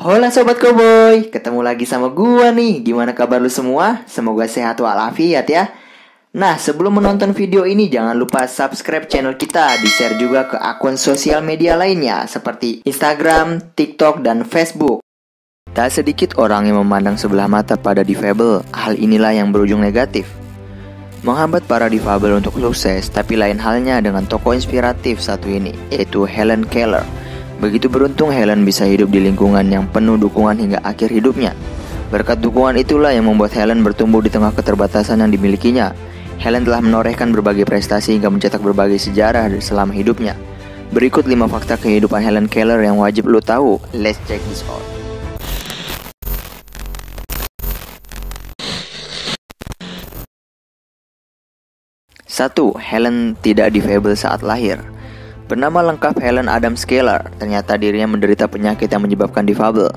Hola Sobat Cowboy, ketemu lagi sama gua nih. Gimana kabar lu semua? Semoga sehat walafiat ya. Nah, sebelum menonton video ini jangan lupa subscribe channel kita, di-share juga ke akun sosial media lainnya seperti Instagram, TikTok, dan Facebook. Tak sedikit orang yang memandang sebelah mata pada difabel. Hal inilah yang berujung negatif, menghambat para difabel untuk sukses. Tapi lain halnya dengan tokoh inspiratif satu ini, yaitu Helen Keller. Begitu beruntung Helen bisa hidup di lingkungan yang penuh dukungan hingga akhir hidupnya. Berkat dukungan itulah yang membuat Helen bertumbuh di tengah keterbatasan yang dimilikinya. Helen telah menorehkan berbagai prestasi hingga mencetak berbagai sejarah selama hidupnya. Berikut 5 fakta kehidupan Helen Keller yang wajib lo tahu. Let's check this out. 1. Helen tidak difabel saat lahir. Bernama lengkap Helen Adams Keller, ternyata dirinya menderita penyakit yang menyebabkan difabel.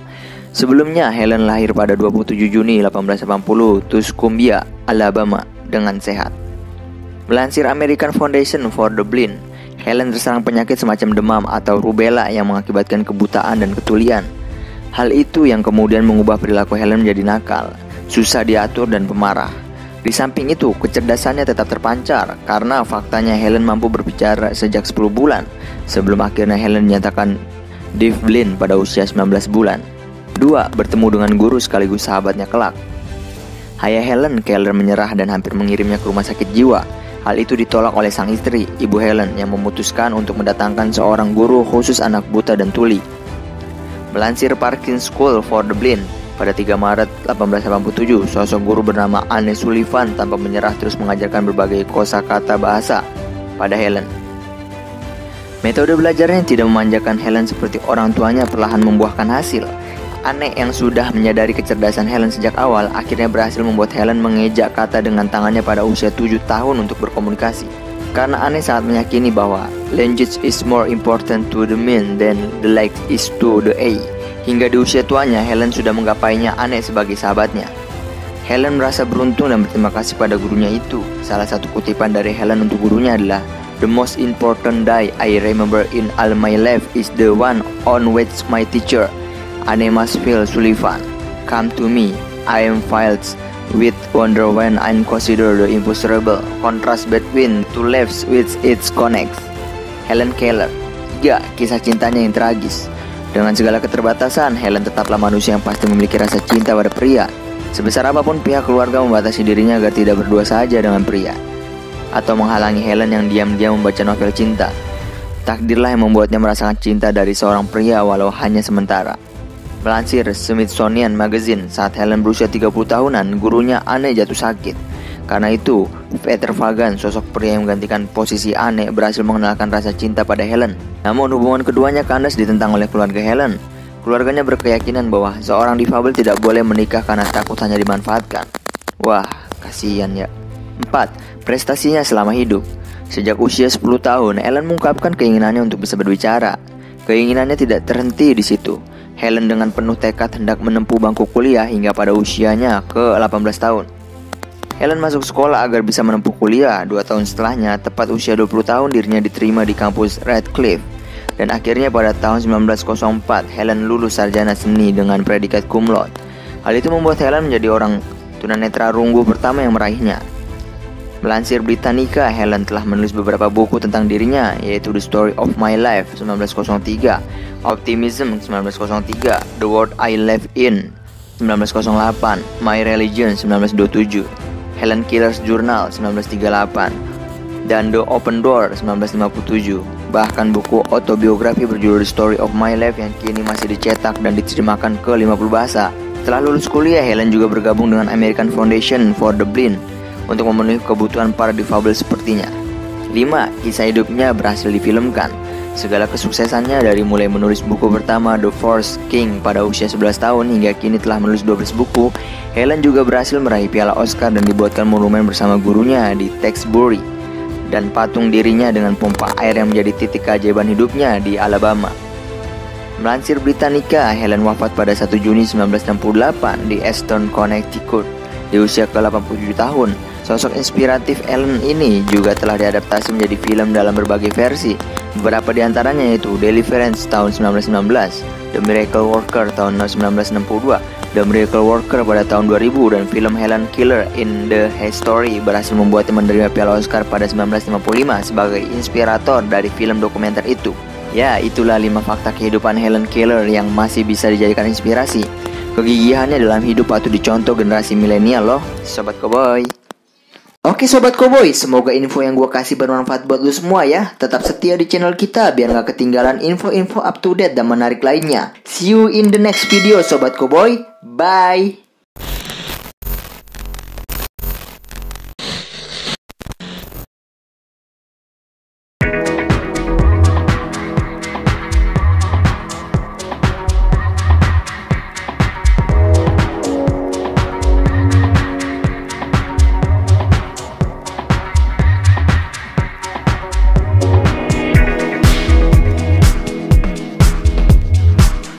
Sebelumnya, Helen lahir pada 27 Juni 1880, Tuscumbia, Alabama, dengan sehat. Melansir American Foundation for the Blind, Helen terserang penyakit semacam demam atau rubella yang mengakibatkan kebutaan dan ketulian. Hal itu yang kemudian mengubah perilaku Helen menjadi nakal, susah diatur dan pemarah. Di samping itu, kecerdasannya tetap terpancar karena faktanya Helen mampu berbicara sejak 10 bulan sebelum akhirnya Helen dinyatakan deafblind pada usia 19 bulan. 2. Bertemu dengan guru sekaligus sahabatnya kelak. Ayah Helen, Keller, menyerah dan hampir mengirimnya ke rumah sakit jiwa. Hal itu ditolak oleh sang istri, Ibu Helen, yang memutuskan untuk mendatangkan seorang guru khusus anak buta dan tuli. Melansir Parkins School for the Blind, pada 3 Maret 1887, sosok guru bernama Anne Sullivan tanpa menyerah terus mengajarkan berbagai kosakata bahasa pada Helen. Metode belajarnya tidak memanjakan Helen seperti orang tuanya perlahan membuahkan hasil. Anne yang sudah menyadari kecerdasan Helen sejak awal akhirnya berhasil membuat Helen mengejak kata dengan tangannya pada usia 7 tahun untuk berkomunikasi. Karena Anne sangat meyakini bahwa language is more important to the mind than the legs is to the eye. Hingga di usia tuanya, Helen sudah menggapainya Anne sebagai sahabatnya. Helen merasa beruntung dan berterima kasih pada gurunya itu. Salah satu kutipan dari Helen untuk gurunya adalah, "The most important day I remember in all my life is the one on which my teacher, Anne Masfield Sullivan, come to me. I am filled with wonder when I consider the impossible contrast between two lives which it connects." Helen Keller. 3. Kisah cintanya yang tragis. Dengan segala keterbatasan, Helen tetaplah manusia yang pasti memiliki rasa cinta pada pria. Sebesar apapun pihak keluarga membatasi dirinya agar tidak berdua saja dengan pria, atau menghalangi Helen yang diam-diam membaca novel cinta. Takdirlah yang membuatnya merasakan cinta dari seorang pria walau hanya sementara. Melansir Smithsonian Magazine, saat Helen berusia 30 tahunan, gurunya Anne jatuh sakit. Karena itu, Peter Fagan, sosok pria yang menggantikan posisi Anne, berhasil mengenalkan rasa cinta pada Helen. Namun hubungan keduanya kandas ditentang oleh keluarga Helen. Keluarganya berkeyakinan bahwa seorang difabel tidak boleh menikah karena takut hanya dimanfaatkan. Wah, kasihan ya. 4. Prestasinya selama hidup. Sejak usia 10 tahun, Helen mengungkapkan keinginannya untuk bisa berbicara. Keinginannya tidak terhenti di situ. Helen dengan penuh tekad hendak menempuh bangku kuliah hingga pada usianya ke-18 tahun. Helen masuk sekolah agar bisa menempuh kuliah. 2 tahun setelahnya, tepat usia 20 tahun, dirinya diterima di kampus Radcliffe. Dan akhirnya pada tahun 1904, Helen lulus sarjana seni dengan predikat cum laude. Hal itu membuat Helen menjadi orang tunanetra runggu pertama yang meraihnya. Melansir Britannica, Helen telah menulis beberapa buku tentang dirinya, yaitu The Story of My Life 1903, Optimism 1903, The World I Live In 1908, My Religion 1927, Helen Keller's Journal 1938, dan The Open Door 1957. Bahkan buku autobiografi berjudul The Story of My Life yang kini masih dicetak dan diterjemahkan ke 50 bahasa. Setelah lulus kuliah, Helen juga bergabung dengan American Foundation for the Blind untuk memenuhi kebutuhan para difabel sepertinya. 5. Kisah hidupnya berhasil difilmkan. Segala kesuksesannya dari mulai menulis buku pertama The Forest King pada usia 11 tahun hingga kini telah menulis 12 buku, Helen juga berhasil meraih piala Oscar dan dibuatkan monumen bersama gurunya di Tewksbury, dan patung dirinya dengan pompa air yang menjadi titik keajaiban hidupnya di Alabama. Melansir Britannica, Helen wafat pada 1 Juni 1968 di Easton, Connecticut di usia ke-87 tahun. Sosok inspiratif Helen ini juga telah diadaptasi menjadi film dalam berbagai versi. Beberapa di antaranya yaitu Deliverance tahun 1919, The Miracle Worker tahun 1962, The Miracle Worker pada tahun 2000, dan film Helen Keller in the History berhasil membuatnya menerima Piala Oscar pada 1955 sebagai inspirator dari film dokumenter itu. Ya, itulah 5 fakta kehidupan Helen Keller yang masih bisa dijadikan inspirasi. Kegigihannya dalam hidup patut dicontoh generasi milenial loh, Sobat Koboy. Oke Sobat Koboy, semoga info yang gue kasih bermanfaat buat lu semua ya. Tetap setia di channel kita biar gak ketinggalan info-info up to date dan menarik lainnya. See you in the next video Sobat Koboy, bye.